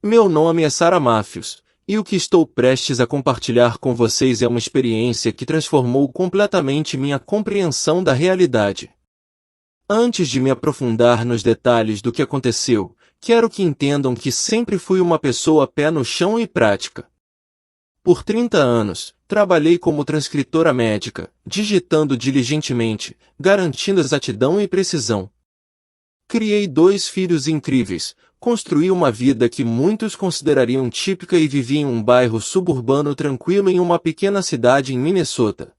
Meu nome é Sarah Matthews, e o que estou prestes a compartilhar com vocês é uma experiência que transformou completamente minha compreensão da realidade. Antes de me aprofundar nos detalhes do que aconteceu, quero que entendam que sempre fui uma pessoa pé no chão e prática. Por 30 anos, trabalhei como transcritora médica, digitando diligentemente, garantindo exatidão e precisão. Criei 2 filhos incríveis, construí uma vida que muitos considerariam típica e vivi em um bairro suburbano tranquilo em uma pequena cidade em Minnesota.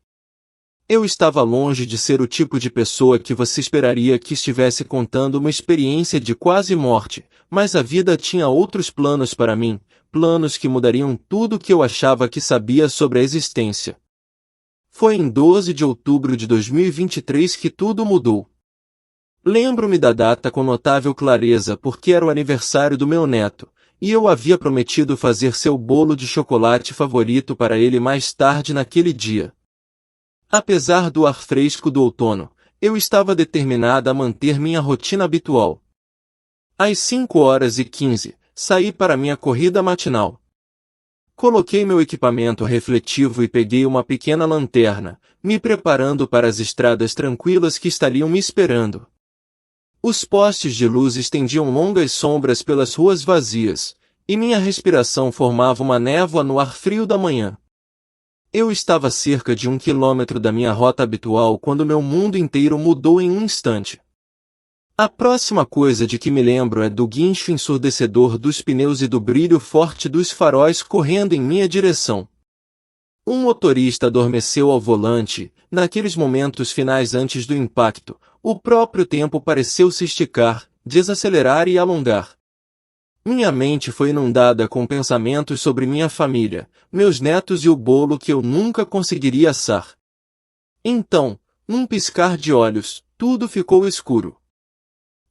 Eu estava longe de ser o tipo de pessoa que você esperaria que estivesse contando uma experiência de quase morte, mas a vida tinha outros planos para mim, planos que mudariam tudo o que eu achava que sabia sobre a existência. Foi em 12 de outubro de 2023 que tudo mudou. Lembro-me da data com notável clareza porque era o aniversário do meu neto, e eu havia prometido fazer seu bolo de chocolate favorito para ele mais tarde naquele dia. Apesar do ar fresco do outono, eu estava determinada a manter minha rotina habitual. Às 5h15, saí para minha corrida matinal. Coloquei meu equipamento refletivo e peguei uma pequena lanterna, me preparando para as estradas tranquilas que estariam me esperando. Os postes de luz estendiam longas sombras pelas ruas vazias, e minha respiração formava uma névoa no ar frio da manhã. Eu estava a cerca de 1 quilômetro da minha rota habitual quando meu mundo inteiro mudou em um instante. A próxima coisa de que me lembro é do guincho ensurdecedor dos pneus e do brilho forte dos faróis correndo em minha direção. Um motorista adormeceu ao volante, naqueles momentos finais antes do impacto. O próprio tempo pareceu se esticar, desacelerar e alongar. Minha mente foi inundada com pensamentos sobre minha família, meus netos e o bolo que eu nunca conseguiria assar. Então, num piscar de olhos, tudo ficou escuro.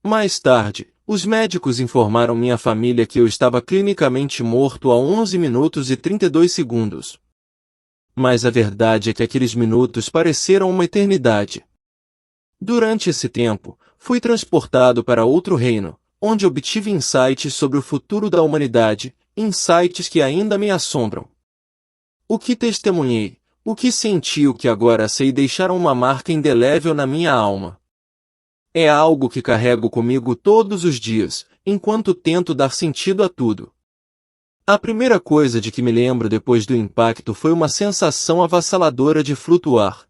Mais tarde, os médicos informaram minha família que eu estava clinicamente morto a 11 minutos e 32 segundos. Mas a verdade é que aqueles minutos pareceram uma eternidade. Durante esse tempo, fui transportado para outro reino, onde obtive insights sobre o futuro da humanidade, insights que ainda me assombram. O que testemunhei, o que senti, o que agora sei deixaram uma marca indelével na minha alma. É algo que carrego comigo todos os dias, enquanto tento dar sentido a tudo. A primeira coisa de que me lembro depois do impacto foi uma sensação avassaladora de flutuar.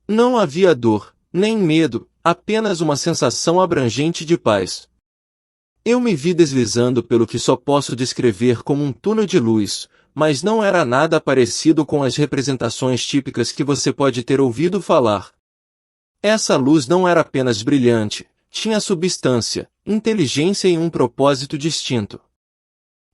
Não havia dor, nem medo, apenas uma sensação abrangente de paz. Eu me vi deslizando pelo que só posso descrever como um túnel de luz, mas não era nada parecido com as representações típicas que você pode ter ouvido falar. Essa luz não era apenas brilhante, tinha substância, inteligência e um propósito distinto.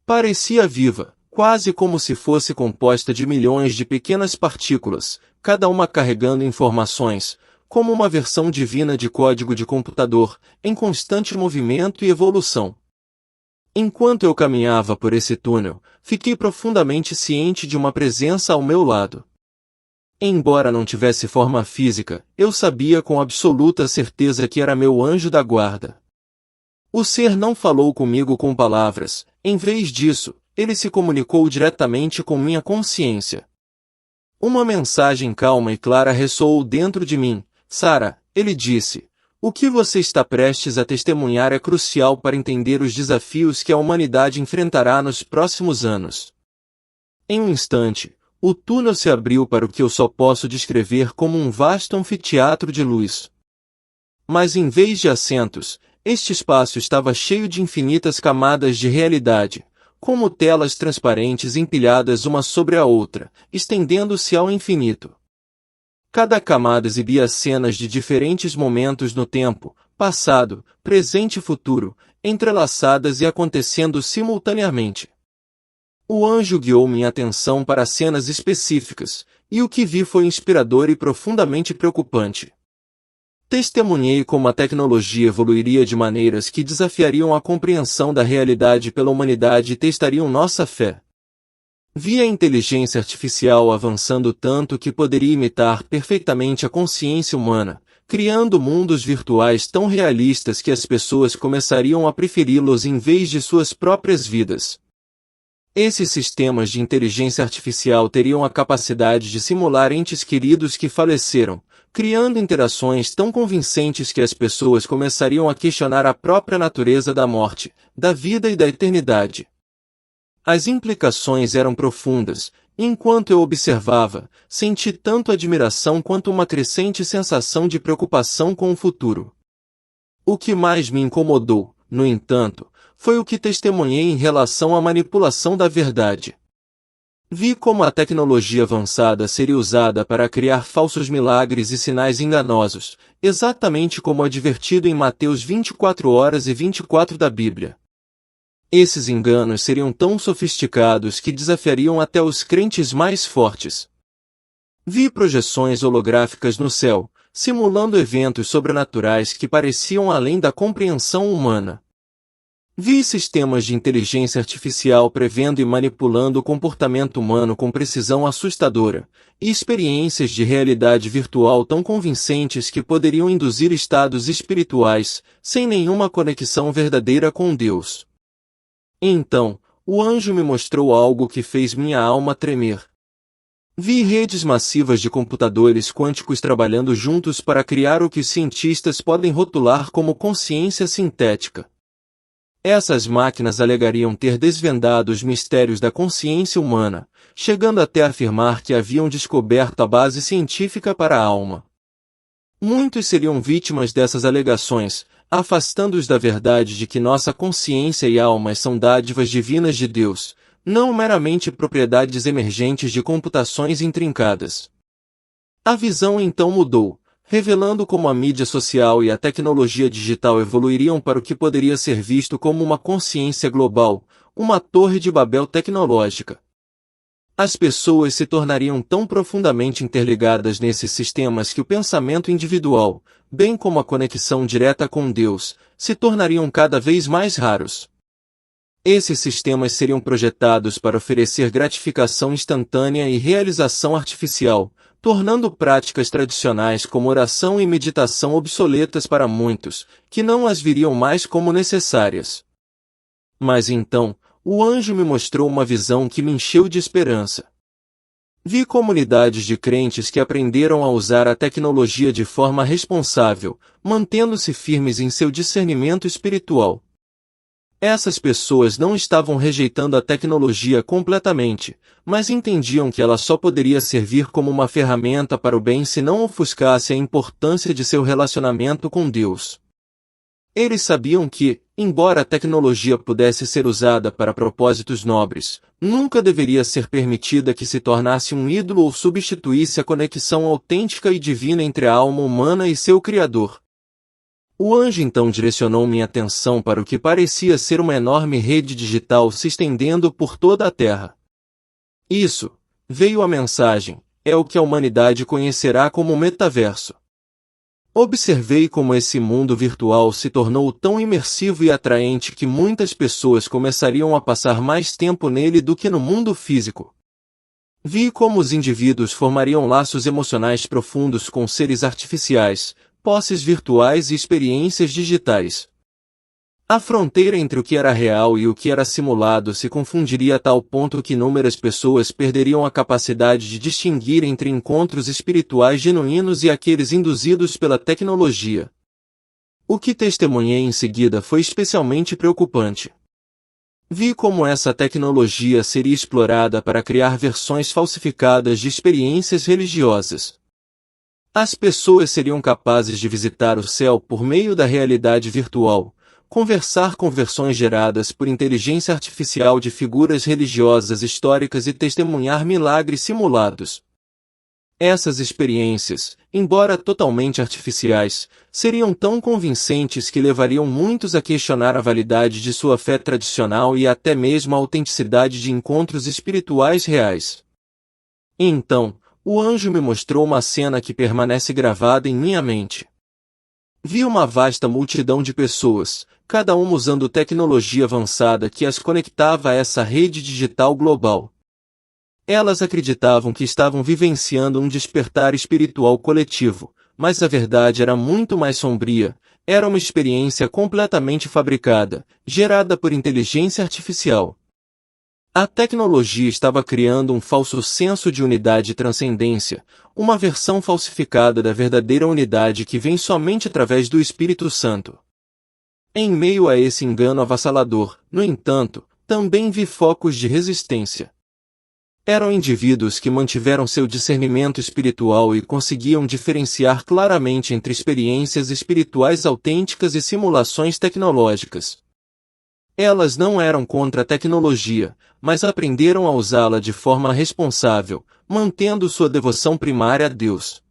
Parecia viva, quase como se fosse composta de milhões de pequenas partículas, cada uma carregando informações, como uma versão divina de código de computador, em constante movimento e evolução. Enquanto eu caminhava por esse túnel, fiquei profundamente ciente de uma presença ao meu lado. Embora não tivesse forma física, eu sabia com absoluta certeza que era meu anjo da guarda. O ser não falou comigo com palavras, em vez disso, ele se comunicou diretamente com minha consciência. Uma mensagem calma e clara ressoou dentro de mim. Sarah, ele disse, o que você está prestes a testemunhar é crucial para entender os desafios que a humanidade enfrentará nos próximos anos. Em um instante, o túnel se abriu para o que eu só posso descrever como um vasto anfiteatro de luz. Mas em vez de assentos, este espaço estava cheio de infinitas camadas de realidade, como telas transparentes empilhadas uma sobre a outra, estendendo-se ao infinito. Cada camada exibia cenas de diferentes momentos no tempo, passado, presente e futuro, entrelaçadas e acontecendo simultaneamente. O anjo guiou minha atenção para cenas específicas, e o que vi foi inspirador e profundamente preocupante. Testemunhei como a tecnologia evoluiria de maneiras que desafiariam a compreensão da realidade pela humanidade e testariam nossa fé. Vi a inteligência artificial avançando tanto que poderia imitar perfeitamente a consciência humana, criando mundos virtuais tão realistas que as pessoas começariam a preferi-los em vez de suas próprias vidas. Esses sistemas de inteligência artificial teriam a capacidade de simular entes queridos que faleceram, criando interações tão convincentes que as pessoas começariam a questionar a própria natureza da morte, da vida e da eternidade. As implicações eram profundas. Enquanto eu observava, senti tanto admiração quanto uma crescente sensação de preocupação com o futuro. O que mais me incomodou, no entanto, foi o que testemunhei em relação à manipulação da verdade. Vi como a tecnologia avançada seria usada para criar falsos milagres e sinais enganosos, exatamente como advertido em Mateus 24h24 da Bíblia. Esses enganos seriam tão sofisticados que desafiariam até os crentes mais fortes. Vi projeções holográficas no céu, simulando eventos sobrenaturais que pareciam além da compreensão humana. Vi sistemas de inteligência artificial prevendo e manipulando o comportamento humano com precisão assustadora, e experiências de realidade virtual tão convincentes que poderiam induzir estados espirituais, sem nenhuma conexão verdadeira com Deus. Então, o anjo me mostrou algo que fez minha alma tremer. Vi redes massivas de computadores quânticos trabalhando juntos para criar o que os cientistas podem rotular como consciência sintética. Essas máquinas alegariam ter desvendado os mistérios da consciência humana, chegando até a afirmar que haviam descoberto a base científica para a alma. Muitos seriam vítimas dessas alegações, afastando-os da verdade de que nossa consciência e almas são dádivas divinas de Deus, não meramente propriedades emergentes de computações intrincadas. A visão então mudou, revelando como a mídia social e a tecnologia digital evoluiriam para o que poderia ser visto como uma consciência global, uma torre de Babel tecnológica. As pessoas se tornariam tão profundamente interligadas nesses sistemas que o pensamento individual, bem como a conexão direta com Deus, se tornariam cada vez mais raros. Esses sistemas seriam projetados para oferecer gratificação instantânea e realização artificial, tornando práticas tradicionais como oração e meditação obsoletas para muitos, que não as viriam mais como necessárias. Mas então, o anjo me mostrou uma visão que me encheu de esperança. Vi comunidades de crentes que aprenderam a usar a tecnologia de forma responsável, mantendo-se firmes em seu discernimento espiritual. Essas pessoas não estavam rejeitando a tecnologia completamente, mas entendiam que ela só poderia servir como uma ferramenta para o bem se não ofuscasse a importância de seu relacionamento com Deus. Eles sabiam que, embora a tecnologia pudesse ser usada para propósitos nobres, nunca deveria ser permitida que se tornasse um ídolo ou substituísse a conexão autêntica e divina entre a alma humana e seu Criador. O anjo então direcionou minha atenção para o que parecia ser uma enorme rede digital se estendendo por toda a Terra. Isso, veio a mensagem, é o que a humanidade conhecerá como metaverso. Observei como esse mundo virtual se tornou tão imersivo e atraente que muitas pessoas começariam a passar mais tempo nele do que no mundo físico. Vi como os indivíduos formariam laços emocionais profundos com seres artificiais, posses virtuais e experiências digitais. A fronteira entre o que era real e o que era simulado se confundiria a tal ponto que inúmeras pessoas perderiam a capacidade de distinguir entre encontros espirituais genuínos e aqueles induzidos pela tecnologia. O que testemunhei em seguida foi especialmente preocupante. Vi como essa tecnologia seria explorada para criar versões falsificadas de experiências religiosas. As pessoas seriam capazes de visitar o céu por meio da realidade virtual, conversar com versões geradas por inteligência artificial de figuras religiosas históricas e testemunhar milagres simulados. Essas experiências, embora totalmente artificiais, seriam tão convincentes que levariam muitos a questionar a validade de sua fé tradicional e até mesmo a autenticidade de encontros espirituais reais. Então, o anjo me mostrou uma cena que permanece gravada em minha mente. Vi uma vasta multidão de pessoas, cada uma usando tecnologia avançada que as conectava a essa rede digital global. Elas acreditavam que estavam vivenciando um despertar espiritual coletivo, mas a verdade era muito mais sombria. Era uma experiência completamente fabricada, gerada por inteligência artificial. A tecnologia estava criando um falso senso de unidade e transcendência, uma versão falsificada da verdadeira unidade que vem somente através do Espírito Santo. Em meio a esse engano avassalador, no entanto, também vi focos de resistência. Eram indivíduos que mantiveram seu discernimento espiritual e conseguiam diferenciar claramente entre experiências espirituais autênticas e simulações tecnológicas. Elas não eram contra a tecnologia, mas aprenderam a usá-la de forma responsável, mantendo sua devoção primária a Deus.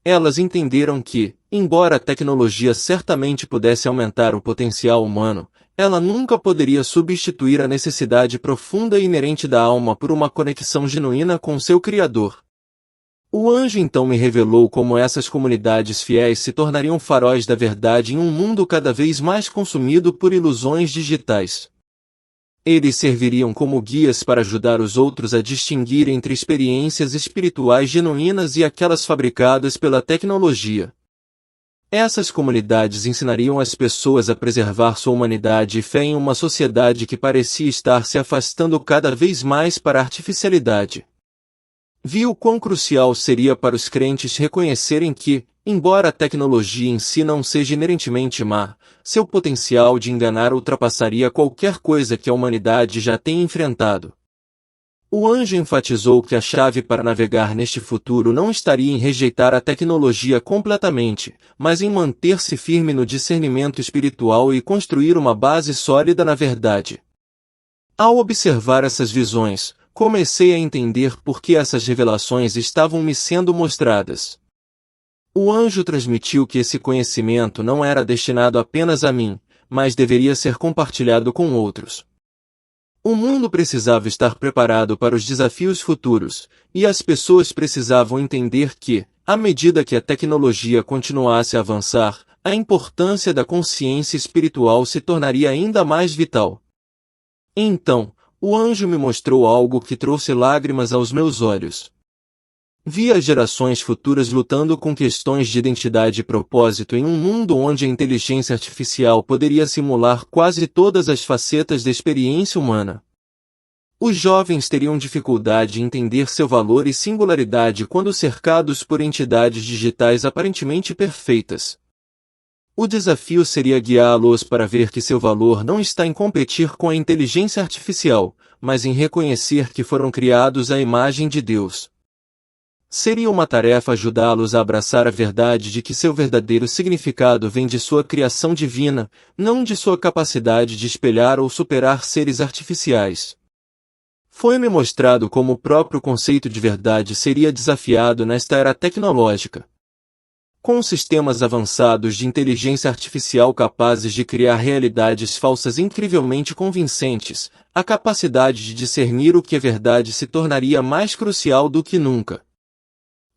Elas entenderam que, embora a tecnologia certamente pudesse aumentar o potencial humano, ela nunca poderia substituir a necessidade profunda e inerente da alma por uma conexão genuína com seu Criador. O anjo então me revelou como essas comunidades fiéis se tornariam faróis da verdade em um mundo cada vez mais consumido por ilusões digitais. Eles serviriam como guias para ajudar os outros a distinguir entre experiências espirituais genuínas e aquelas fabricadas pela tecnologia. Essas comunidades ensinariam as pessoas a preservar sua humanidade e fé em uma sociedade que parecia estar se afastando cada vez mais para a artificialidade. Vi o quão crucial seria para os crentes reconhecerem que, embora a tecnologia em si não seja inerentemente má, seu potencial de enganar ultrapassaria qualquer coisa que a humanidade já tenha enfrentado. O anjo enfatizou que a chave para navegar neste futuro não estaria em rejeitar a tecnologia completamente, mas em manter-se firme no discernimento espiritual e construir uma base sólida na verdade. Ao observar essas visões, comecei a entender por que essas revelações estavam me sendo mostradas. O anjo transmitiu que esse conhecimento não era destinado apenas a mim, mas deveria ser compartilhado com outros. O mundo precisava estar preparado para os desafios futuros, e as pessoas precisavam entender que, à medida que a tecnologia continuasse a avançar, a importância da consciência espiritual se tornaria ainda mais vital. Então, o anjo me mostrou algo que trouxe lágrimas aos meus olhos. Vi as gerações futuras lutando com questões de identidade e propósito em um mundo onde a inteligência artificial poderia simular quase todas as facetas da experiência humana. Os jovens teriam dificuldade em entender seu valor e singularidade quando cercados por entidades digitais aparentemente perfeitas. O desafio seria guiá-los para ver que seu valor não está em competir com a inteligência artificial, mas em reconhecer que foram criados à imagem de Deus. Seria uma tarefa ajudá-los a abraçar a verdade de que seu verdadeiro significado vem de sua criação divina, não de sua capacidade de espelhar ou superar seres artificiais. Foi-me mostrado como o próprio conceito de verdade seria desafiado nesta era tecnológica. Com sistemas avançados de inteligência artificial capazes de criar realidades falsas incrivelmente convincentes, a capacidade de discernir o que é verdade se tornaria mais crucial do que nunca.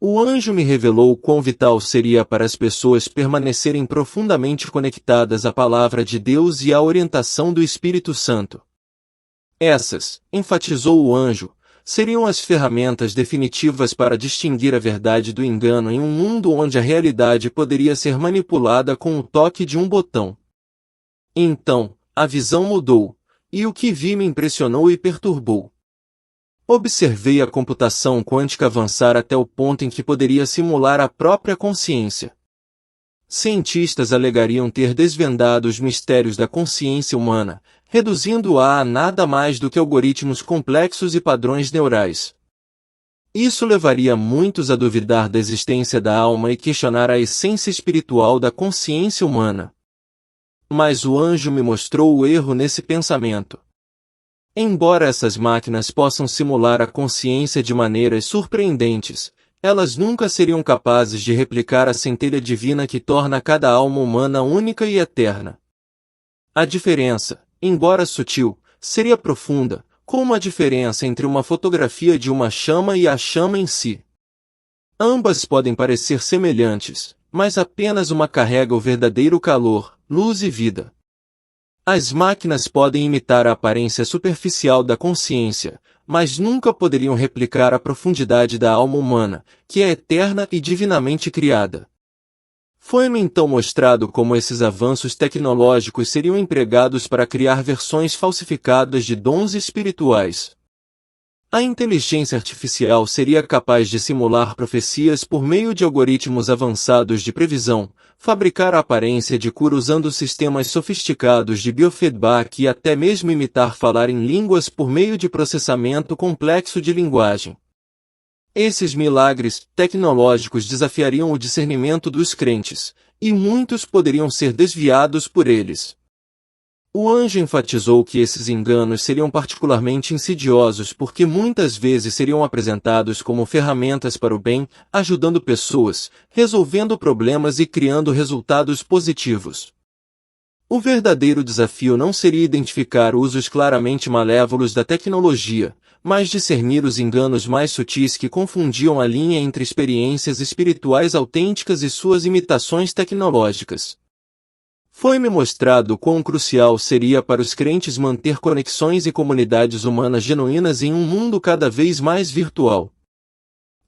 O anjo me revelou quão vital seria para as pessoas permanecerem profundamente conectadas à palavra de Deus e à orientação do Espírito Santo. Essas, enfatizou o anjo, seriam as ferramentas definitivas para distinguir a verdade do engano em um mundo onde a realidade poderia ser manipulada com o toque de um botão. Então, a visão mudou, e o que vi me impressionou e perturbou. Observei a computação quântica avançar até o ponto em que poderia simular a própria consciência. Cientistas alegariam ter desvendado os mistérios da consciência humana, reduzindo-a a nada mais do que algoritmos complexos e padrões neurais. Isso levaria muitos a duvidar da existência da alma e questionar a essência espiritual da consciência humana. Mas o anjo me mostrou o erro nesse pensamento. Embora essas máquinas possam simular a consciência de maneiras surpreendentes, elas nunca seriam capazes de replicar a centelha divina que torna cada alma humana única e eterna. A diferença, embora sutil, seria profunda, como a diferença entre uma fotografia de uma chama e a chama em si. Ambas podem parecer semelhantes, mas apenas uma carrega o verdadeiro calor, luz e vida. As máquinas podem imitar a aparência superficial da consciência, mas nunca poderiam replicar a profundidade da alma humana, que é eterna e divinamente criada. Foi-me então mostrado como esses avanços tecnológicos seriam empregados para criar versões falsificadas de dons espirituais. A inteligência artificial seria capaz de simular profecias por meio de algoritmos avançados de previsão, fabricar a aparência de cura usando sistemas sofisticados de biofeedback e até mesmo imitar falar em línguas por meio de processamento complexo de linguagem. Esses milagres tecnológicos desafiariam o discernimento dos crentes, e muitos poderiam ser desviados por eles. O anjo enfatizou que esses enganos seriam particularmente insidiosos porque muitas vezes seriam apresentados como ferramentas para o bem, ajudando pessoas, resolvendo problemas e criando resultados positivos. O verdadeiro desafio não seria identificar usos claramente malévolos da tecnologia, mas discernir os enganos mais sutis que confundiam a linha entre experiências espirituais autênticas e suas imitações tecnológicas. Foi-me mostrado quão crucial seria para os crentes manter conexões e comunidades humanas genuínas em um mundo cada vez mais virtual.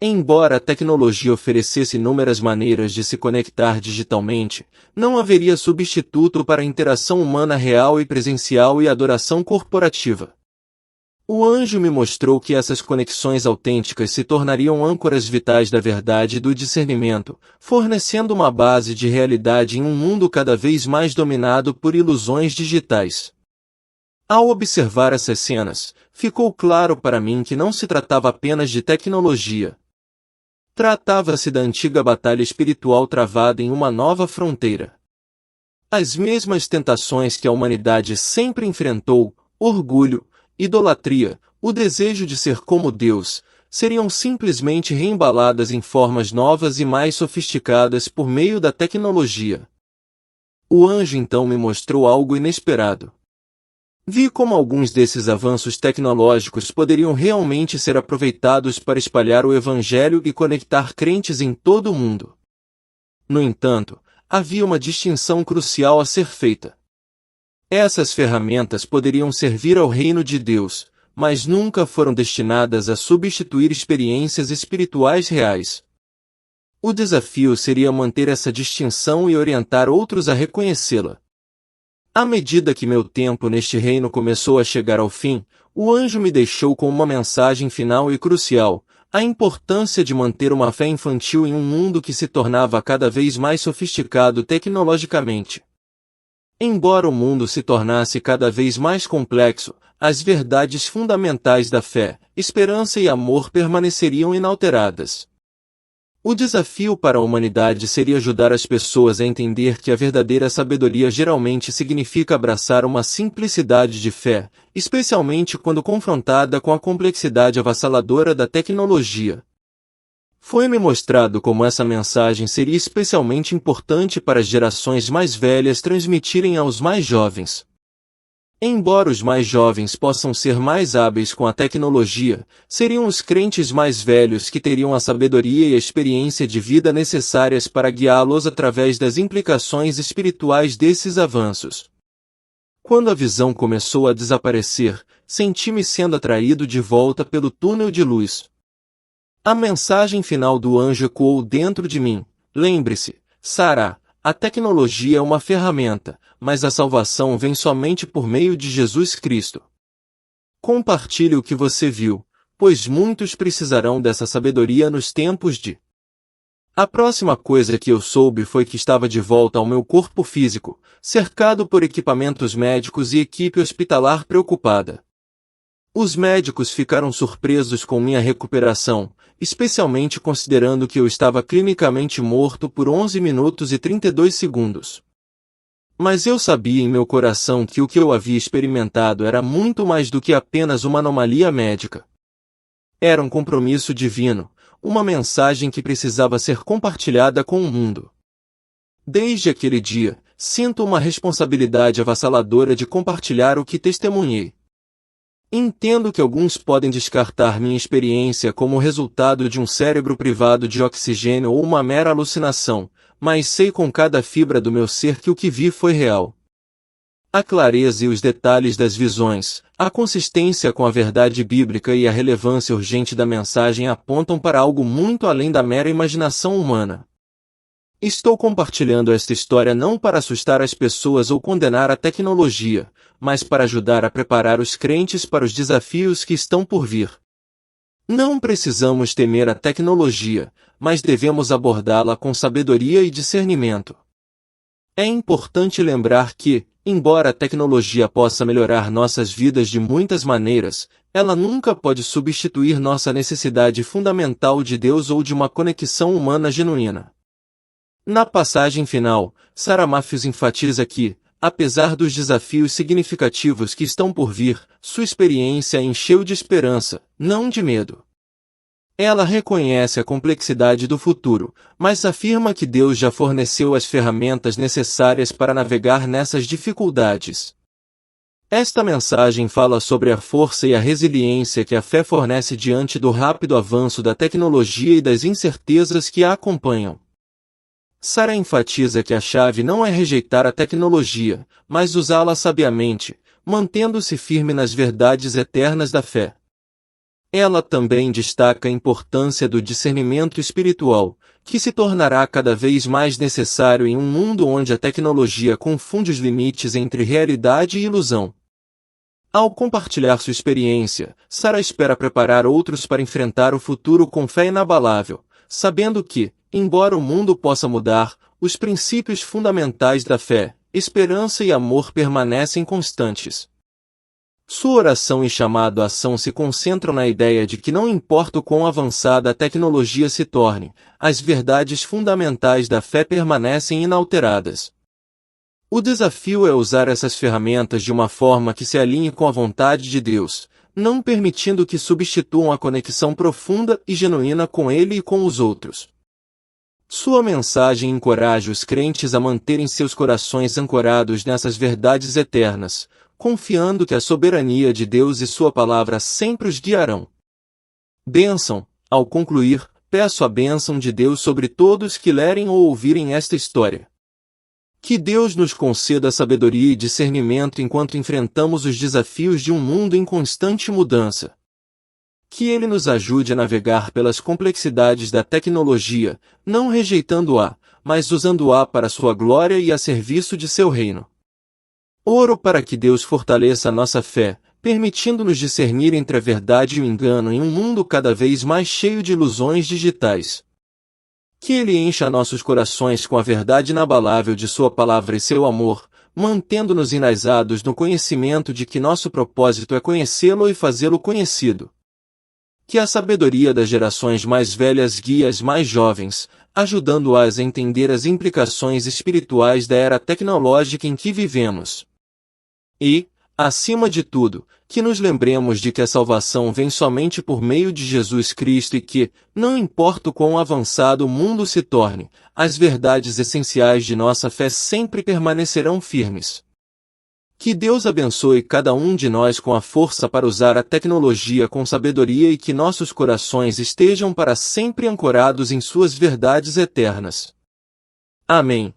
Embora a tecnologia oferecesse inúmeras maneiras de se conectar digitalmente, não haveria substituto para a interação humana real e presencial e adoração corporativa. O anjo me mostrou que essas conexões autênticas se tornariam âncoras vitais da verdade e do discernimento, fornecendo uma base de realidade em um mundo cada vez mais dominado por ilusões digitais. Ao observar essas cenas, ficou claro para mim que não se tratava apenas de tecnologia. Tratava-se da antiga batalha espiritual travada em uma nova fronteira. As mesmas tentações que a humanidade sempre enfrentou, orgulho, idolatria, o desejo de ser como Deus, seriam simplesmente reembaladas em formas novas e mais sofisticadas por meio da tecnologia. O anjo então me mostrou algo inesperado. Vi como alguns desses avanços tecnológicos poderiam realmente ser aproveitados para espalhar o Evangelho e conectar crentes em todo o mundo. No entanto, havia uma distinção crucial a ser feita. Essas ferramentas poderiam servir ao reino de Deus, mas nunca foram destinadas a substituir experiências espirituais reais. O desafio seria manter essa distinção e orientar outros a reconhecê-la. À medida que meu tempo neste reino começou a chegar ao fim, o anjo me deixou com uma mensagem final e crucial: a importância de manter uma fé infantil em um mundo que se tornava cada vez mais sofisticado tecnologicamente. Embora o mundo se tornasse cada vez mais complexo, as verdades fundamentais da fé, esperança e amor permaneceriam inalteradas. O desafio para a humanidade seria ajudar as pessoas a entender que a verdadeira sabedoria geralmente significa abraçar uma simplicidade de fé, especialmente quando confrontada com a complexidade avassaladora da tecnologia. Foi-me mostrado como essa mensagem seria especialmente importante para as gerações mais velhas transmitirem aos mais jovens. Embora os mais jovens possam ser mais hábeis com a tecnologia, seriam os crentes mais velhos que teriam a sabedoria e a experiência de vida necessárias para guiá-los através das implicações espirituais desses avanços. Quando a visão começou a desaparecer, senti-me sendo atraído de volta pelo túnel de luz. A mensagem final do anjo ecoou dentro de mim: lembre-se, Sarah, a tecnologia é uma ferramenta, mas a salvação vem somente por meio de Jesus Cristo. Compartilhe o que você viu, pois muitos precisarão dessa sabedoria nos tempos de... A próxima coisa que eu soube foi que estava de volta ao meu corpo físico, cercado por equipamentos médicos e equipe hospitalar preocupada. Os médicos ficaram surpresos com minha recuperação, especialmente considerando que eu estava clinicamente morto por 11 minutos e 32 segundos. Mas eu sabia em meu coração que o que eu havia experimentado era muito mais do que apenas uma anomalia médica. Era um compromisso divino, uma mensagem que precisava ser compartilhada com o mundo. Desde aquele dia, sinto uma responsabilidade avassaladora de compartilhar o que testemunhei. Entendo que alguns podem descartar minha experiência como resultado de um cérebro privado de oxigênio ou uma mera alucinação, mas sei com cada fibra do meu ser que o que vi foi real. A clareza e os detalhes das visões, a consistência com a verdade bíblica e a relevância urgente da mensagem apontam para algo muito além da mera imaginação humana. Estou compartilhando esta história não para assustar as pessoas ou condenar a tecnologia, mas para ajudar a preparar os crentes para os desafios que estão por vir. Não precisamos temer a tecnologia, mas devemos abordá-la com sabedoria e discernimento. É importante lembrar que, embora a tecnologia possa melhorar nossas vidas de muitas maneiras, ela nunca pode substituir nossa necessidade fundamental de Deus ou de uma conexão humana genuína. Na passagem final, Sarah Matthews enfatiza que, apesar dos desafios significativos que estão por vir, sua experiência a encheu de esperança, não de medo. Ela reconhece a complexidade do futuro, mas afirma que Deus já forneceu as ferramentas necessárias para navegar nessas dificuldades. Esta mensagem fala sobre a força e a resiliência que a fé fornece diante do rápido avanço da tecnologia e das incertezas que a acompanham. Sarah enfatiza que a chave não é rejeitar a tecnologia, mas usá-la sabiamente, mantendo-se firme nas verdades eternas da fé. Ela também destaca a importância do discernimento espiritual, que se tornará cada vez mais necessário em um mundo onde a tecnologia confunde os limites entre realidade e ilusão. Ao compartilhar sua experiência, Sarah espera preparar outros para enfrentar o futuro com fé inabalável, sabendo que, embora o mundo possa mudar, os princípios fundamentais da fé, esperança e amor permanecem constantes. Sua oração e chamado à ação se concentram na ideia de que não importa o quão avançada a tecnologia se torne, as verdades fundamentais da fé permanecem inalteradas. O desafio é usar essas ferramentas de uma forma que se alinhe com a vontade de Deus, não permitindo que substituam a conexão profunda e genuína com Ele e com os outros. Sua mensagem encoraja os crentes a manterem seus corações ancorados nessas verdades eternas, confiando que a soberania de Deus e sua palavra sempre os guiarão. Bênção. Ao concluir, peço a bênção de Deus sobre todos que lerem ou ouvirem esta história. Que Deus nos conceda sabedoria e discernimento enquanto enfrentamos os desafios de um mundo em constante mudança. Que Ele nos ajude a navegar pelas complexidades da tecnologia, não rejeitando-a, mas usando-a para sua glória e a serviço de seu reino. Oro para que Deus fortaleça a nossa fé, permitindo-nos discernir entre a verdade e o engano em um mundo cada vez mais cheio de ilusões digitais. Que Ele encha nossos corações com a verdade inabalável de sua palavra e seu amor, mantendo-nos enraizados no conhecimento de que nosso propósito é conhecê-lo e fazê-lo conhecido. Que a sabedoria das gerações mais velhas guie as mais jovens, ajudando-as a entender as implicações espirituais da era tecnológica em que vivemos. E, acima de tudo, que nos lembremos de que a salvação vem somente por meio de Jesus Cristo e que, não importa o quão avançado o mundo se torne, as verdades essenciais de nossa fé sempre permanecerão firmes. Que Deus abençoe cada um de nós com a força para usar a tecnologia com sabedoria e que nossos corações estejam para sempre ancorados em suas verdades eternas. Amém.